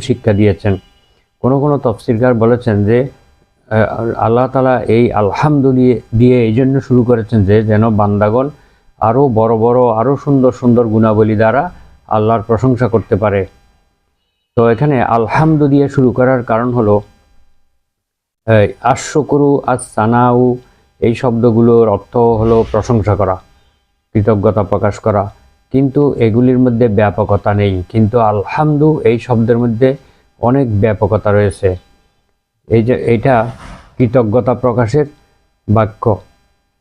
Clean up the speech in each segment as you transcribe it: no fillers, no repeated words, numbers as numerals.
শিক্ষা দিয়েছেন। কোনো তফসিরকার বলেছেন যে আল্লাহ তাআলা এই আলহামদুলিল্লাহ দিয়ে এই জন্য শুরু করেছেন যে যেন বান্দাগণ আরও বড় বড় আরও সুন্দর সুন্দর গুণাবলী দ্বারা আল্লাহর প্রশংসা করতে পারে। তো এখানে আলহামদু দিয়ে শুরু করার কারণ হলো আশ-শুকরু আস-সানাউ এই শব্দগুলোর অর্থ হলো প্রশংসা করা, কৃতজ্ঞতা প্রকাশ করা, কিন্তু এগুলির মধ্যে ব্যাপকতা নেই। কিন্তু আলহামদু এই শব্দের মধ্যে অনেক ব্যাপকতা রয়েছে। এইটা কৃতজ্ঞতা প্রকাশের বাক্য,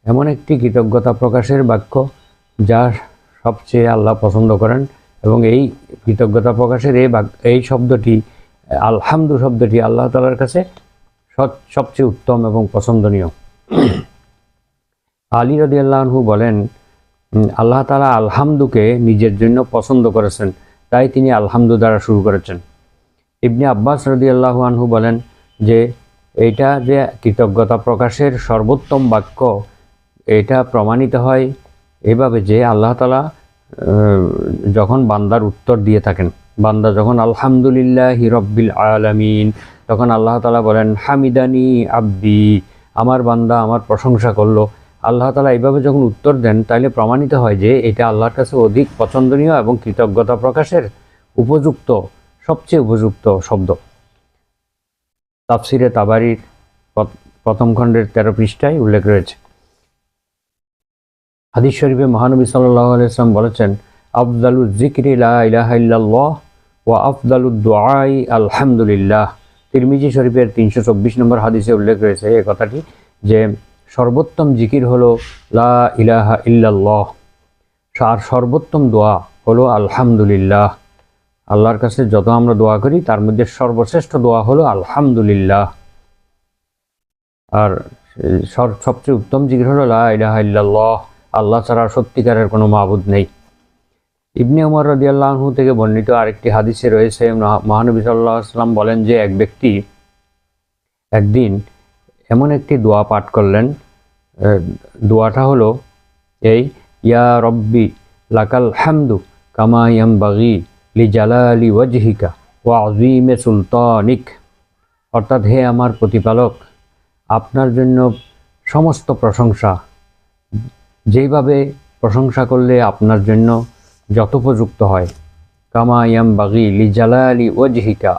এমন একটি কৃতজ্ঞতা প্রকাশের বাক্য যা সবচেয়ে আল্লাহ পছন্দ করেন, এবং এই কৃতজ্ঞতা প্রকাশের এই শব্দটি আলহামদু শব্দটি আল্লাহ তাআলার কাছে সবচেয়ে উত্তম এবং পছন্দনীয়। আলী রাদিয়াল্লাহু আনহু বলেন, আল্লাহ তাআলা আলহামদুকে নিজের জন্য পছন্দ করেছেন, তাই তিনি আলহামদু দ্বারা শুরু করেছেন। ইবনে আব্বাস রাদিয়াল্লাহু আনহু বলেন যে এইটা যে কৃতজ্ঞতা প্রকাশের সর্বোত্তম বাক্য, এটা প্রমাণিত হয় এভাবে যে আল্লাহ তাআলা যখন বান্দার উত্তর দিয়ে থাকেন, বান্দা যখন আলহামদুলিল্লাহি রাব্বিল আলামিন, তখন আল্লাহ তাআলা বলেন হামিদানি আব্দি, আমার বান্দা আমার প্রশংসা করলো। আল্লাহ তাআলা এইভাবে যখন উত্তর দেন তাহলে প্রমাণিত হয় যে এটা আল্লাহর কাছে অধিক পছন্দনীয় এবং কৃতজ্ঞতা প্রকাশের উপযুক্ত, সবচেয়ে উপযুক্ত শব্দ। তাফসিরে তাবারির প্রথম খণ্ডের 13 পৃষ্ঠায় উল্লেখ রয়েছে। হাদিস শরীফে মহানবী সাল্লাল্লাহু আলাইহি ওয়াসাল্লাম বলেছেন, আফদালুজ যিকরি লা ইলাহা ইল্লাল্লাহ ওয়া আফদালুদ দুআই আলহামদুলিল্লাহ। তিরমিজি শরীফের 324 নম্বর হাদিসে উল্লেখ রয়েছে এই কথাটি যে সর্বোত্তম জিকির হলো লা ইলাহা ইল্লাল্লাহ, আর সর্বোত্তম দোয়া হলো আলহামদুলিল্লাহ। আল্লাহর কাছে যত আমরা দোয়া করি তার মধ্যে সর্বশ্রেষ্ঠ দোয়া হলো আলহামদুলিল্লাহ, আর সবচেয়ে উত্তম জিকির হলো লা ইলাহা ইল্লাল্লাহ, আল্লাহ ছাড়া সত্যিকারের কোনো মাবুদ নেই। ইবনে উমর রাদিয়াল্লাহু আনহু থেকে বর্ণিত আরেকটি হাদিসে রয়েছে, মহানবী সাল্লাল্লাহু আলাইহি ওয়াসাল্লাম বলেন যে এক ব্যক্তি একদিন এমন একটি দোয়া পাঠ করলেন, দোয়াটা হলো এই, ইয়া রব্বি লাকাল হামদু কামা ইয়ামবাগি লিজালালি ওয়াজহিকা ওয়া আযীমি সুলতানিক, অর্থাৎ হে আমার প্রতিপালক, আপনার জন্য সমস্ত প্রশংসা, যেইভাবে প্রশংসা করলে আপনার জন্য যথোপযুক্ত হয়, কামা ইয়ামবাগি লিজালালি ওয়াজহিকা,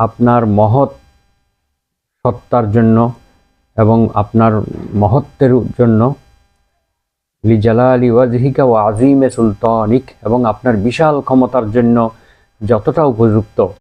আপনার মহৎ সত্তার জন্য এবং আপনার মহত্বের জন্য, লিজালালি ওয়াজহিকা ওয়া আযীমি সুলতানিক, এবং আপনার বিশাল ক্ষমতার জন্য যতটা উপযুক্ত